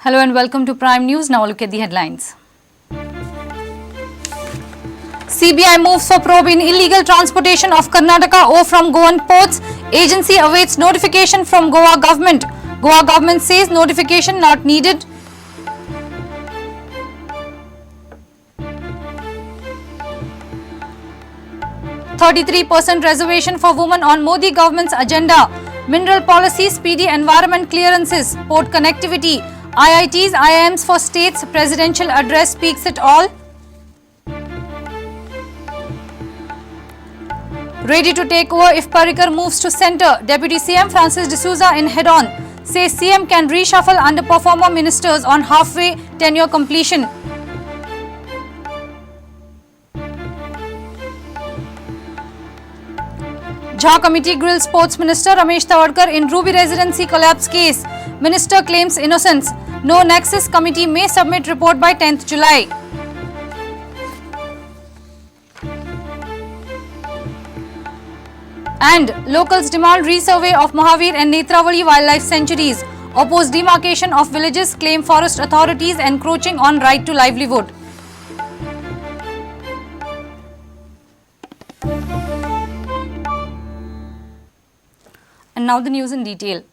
Hello and welcome to Prime News. Now look at the headlines. CBI moves for probe in illegal transportation of Karnataka ore from Goan ports. Agency awaits notification from Goa government. Goa government says notification not needed. %33% reservation for women on Modi government's agenda. Mineral policy, speedy environment clearances, port connectivity, IITs, IIMs for states, presidential address speaks it all. Ready to take over if Parrikar moves to centre. Deputy CM Francis D'Souza in head-on says CM can reshuffle underperformer ministers on halfway tenure completion. Jha committee grills Sports Minister Ramesh Tawadkar in Ruby residency collapse case. Minister claims innocence. No nexus. Committee may submit report by 10th July. And locals demand resurvey of Mahavir and Netravali wildlife sanctuaries. Oppose demarcation of villages, claim forest authorities encroaching on right to livelihood. And now the news in detail.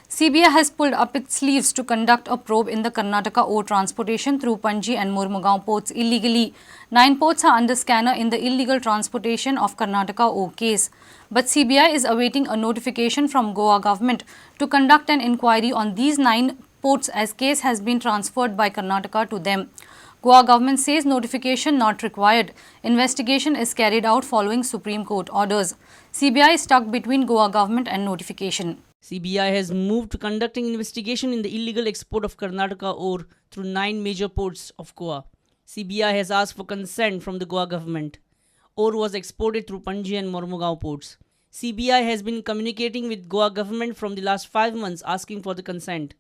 CBI has pulled up its sleeves to conduct a probe in the Karnataka ore transportation through Panji and Mormugaon ports illegally. 9 ports are under scanner in the illegal transportation of Karnataka ore case. But CBI is awaiting a notification from Goa government to conduct an inquiry on these 9 ports as case has been transferred by Karnataka to them. Goa government says notification not required. Investigation is carried out following Supreme Court orders. CBI is stuck between Goa government and notification. CBI has moved to conducting investigation in the illegal export of Karnataka ore through 9 major ports of Goa. CBI has asked for consent from the Goa government. Ore was exported through Panji and Mormugaon ports. CBI has been communicating with Goa government from the last 5 months asking for the consent.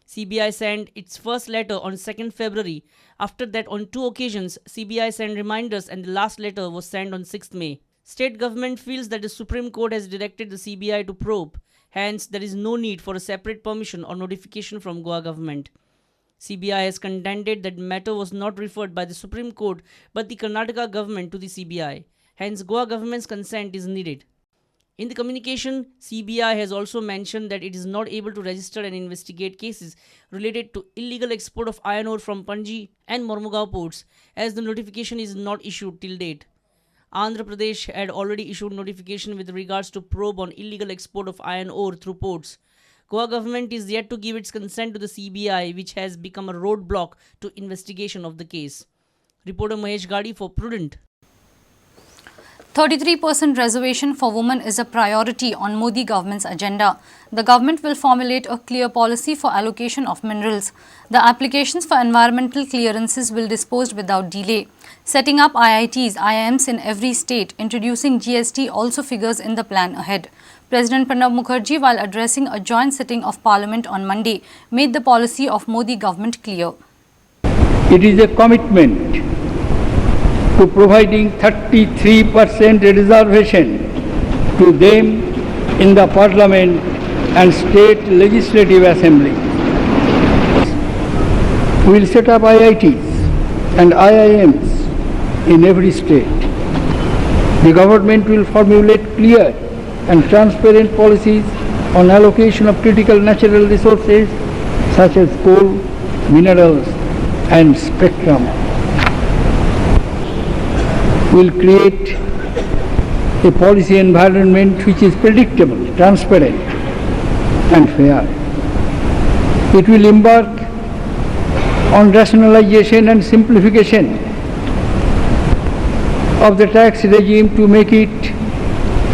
CBI sent its first letter on 2nd February. After that, on 2 occasions, CBI sent reminders and the last letter was sent on 6th May. State government feels that the Supreme Court has directed the CBI to probe. Hence, there is no need for a separate permission or notification from Goa government. CBI has contended that matter was not referred by the Supreme Court but the Karnataka government to the CBI. Hence, Goa government's consent is needed. In the communication, CBI has also mentioned that it is not able to register and investigate cases related to illegal export of iron ore from Panji and Mormugaon ports as the notification is not issued till date. Andhra Pradesh had already issued notification with regards to probe on illegal export of iron ore through ports. Goa government is yet to give its consent to the CBI, which has become a roadblock to investigation of the case. Reporter Mahesh Gadi for Prudent. 33% reservation for women is a priority on Modi government's agenda. The government will formulate a clear policy for allocation of minerals. The applications for environmental clearances will be disposed without delay. Setting up IITs, IIMs in every state, introducing GST also figures in the plan ahead. President Pranab Mukherjee, while addressing a joint sitting of Parliament on Monday, made the policy of Modi government clear. It is a commitment to providing 33% reservation to them in the Parliament and State Legislative Assembly. We will set up IITs and IIMs in every state. The government will formulate clear and transparent policies on allocation of critical natural resources such as coal, minerals and spectrum. Will create a policy environment which is predictable, transparent and fair. It will embark on rationalization and simplification of the tax regime to make it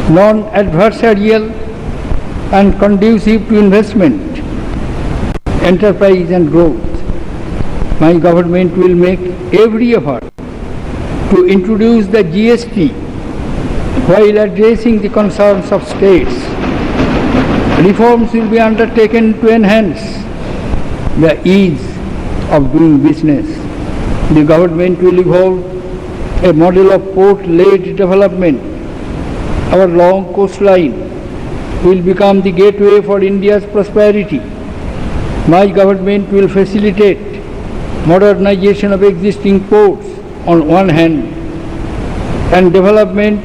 non-adversarial and conducive to investment, enterprise and growth. My government will make every effort to introduce the GST while addressing the concerns of states. Reforms will be undertaken to enhance the ease of doing business. The government will evolve a model of port-led development. Our long coastline will become the gateway for India's prosperity. My government will facilitate modernization of existing ports on one hand and development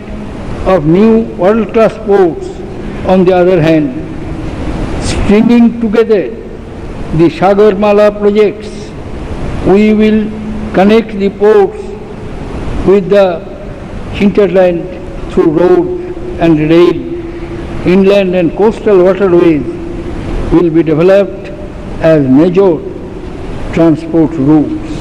of new world-class ports on the other hand, stringing together the Sagarmala projects. We will connect the ports with the hinterland through road and rail. Inland and coastal waterways will be developed as major transport routes.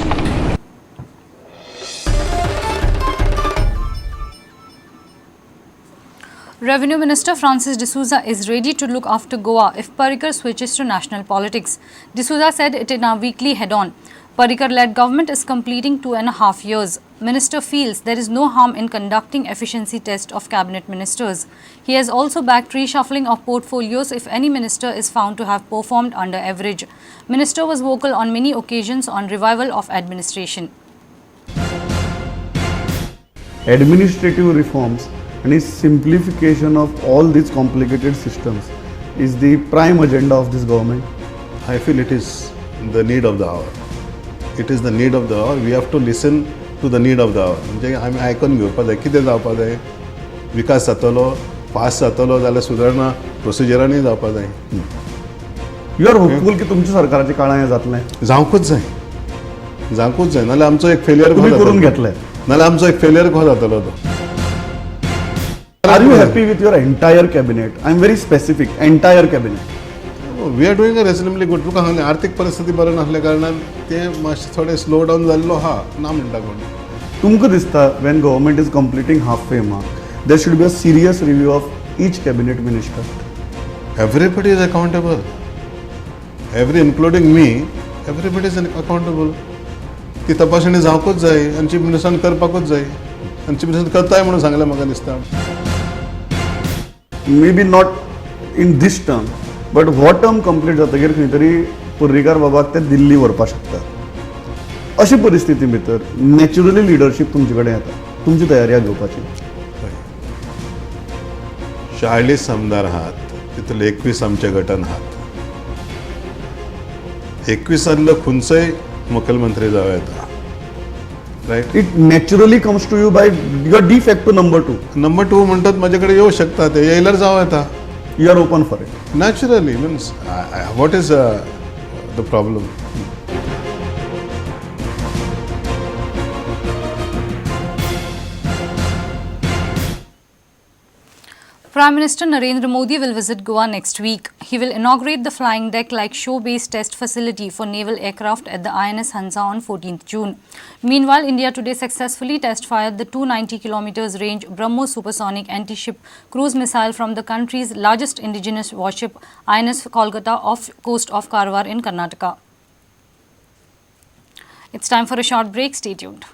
Revenue Minister Francis D'Souza is ready to look after Goa if Parrikar switches to national politics. D'Souza said it in a weekly head-on. Parrikar-led government is completing 2.5 years. Minister feels there is no harm in conducting efficiency test of cabinet ministers. He has also backed reshuffling of portfolios if any minister is found to have performed under average. Minister was vocal on many occasions on revival of administration. Administrative reforms and its simplification of all these complicated systems is the prime agenda of this government. I feel it is the need of the hour. It is the need of the hour. We have to listen to the need of the hour. म्हणजे आमी आयकून घेवपा जाय कितें जावपा जाय विकास जातलो fast जातलो जाल्यार सुदारणा प्रोसिजरांनी जावपा जाय. यू आर होपफुल की तुमच्या सरकाराच्या काळांत हें जातलें? जावंकूच जाय नाल्यार आमचो एक फेलियर करून घेतलें नाल्यार आमचो एक फेलियर कसो जातलो तो. Are you happy with your entire cabinet? I am very specific. Entire cabinet. We are doing reasonably good. तुका सांगलें आर्थीक परिस्थिती बरी नासल्या कारणान ते मातशें थोडें स्लो डावन जाल्लो आहा ना म्हणटा कोण. तुमकां दिसता when government is completing halfway mark, there should be a serious review of each cabinet minister. Everybody is accountable. Including me, everybody is accountable. ती तपासणी जावंकूच जाय आनी चीफ मिनिस्टरान करपाकूच जाय आनी चीफ मिनिस्टर करताय म्हणून सांगलें म्हाका दिसता. Maybe not in this term, but हो टर्म कंप्लीट जातकीर खंय तरी पर्रीकार बाबाक ते दिल्ली व्हरपाक शकतात. अशी परिस्थिती भितर नॅचरली लिडरशीप तुमचे कडेन येता. तुमची तयारी आहा घेवपाची. 40 आमदार आहात तितूंतले 21 आमचे गटान आहात. 21 खंयचोय मुखेलमंत्री जावं येता. Right. It naturally comes to you by your de facto number 2. Number 2 म्हणटात म्हाजे कडेन येवं शकता ते येयल्यार जावं येता. You are open for it. Naturally, means what is the problem? Prime Minister Narendra Modi will visit Goa next week. He will inaugurate the flying deck-like show-based test facility for naval aircraft at the INS Hansa on 14th June. Meanwhile, India today successfully test-fired the 290 km range BrahMos supersonic anti-ship cruise missile from the country's largest indigenous warship INS Kolkata off coast of Karwar in Karnataka. It's time for a short break. Stay tuned.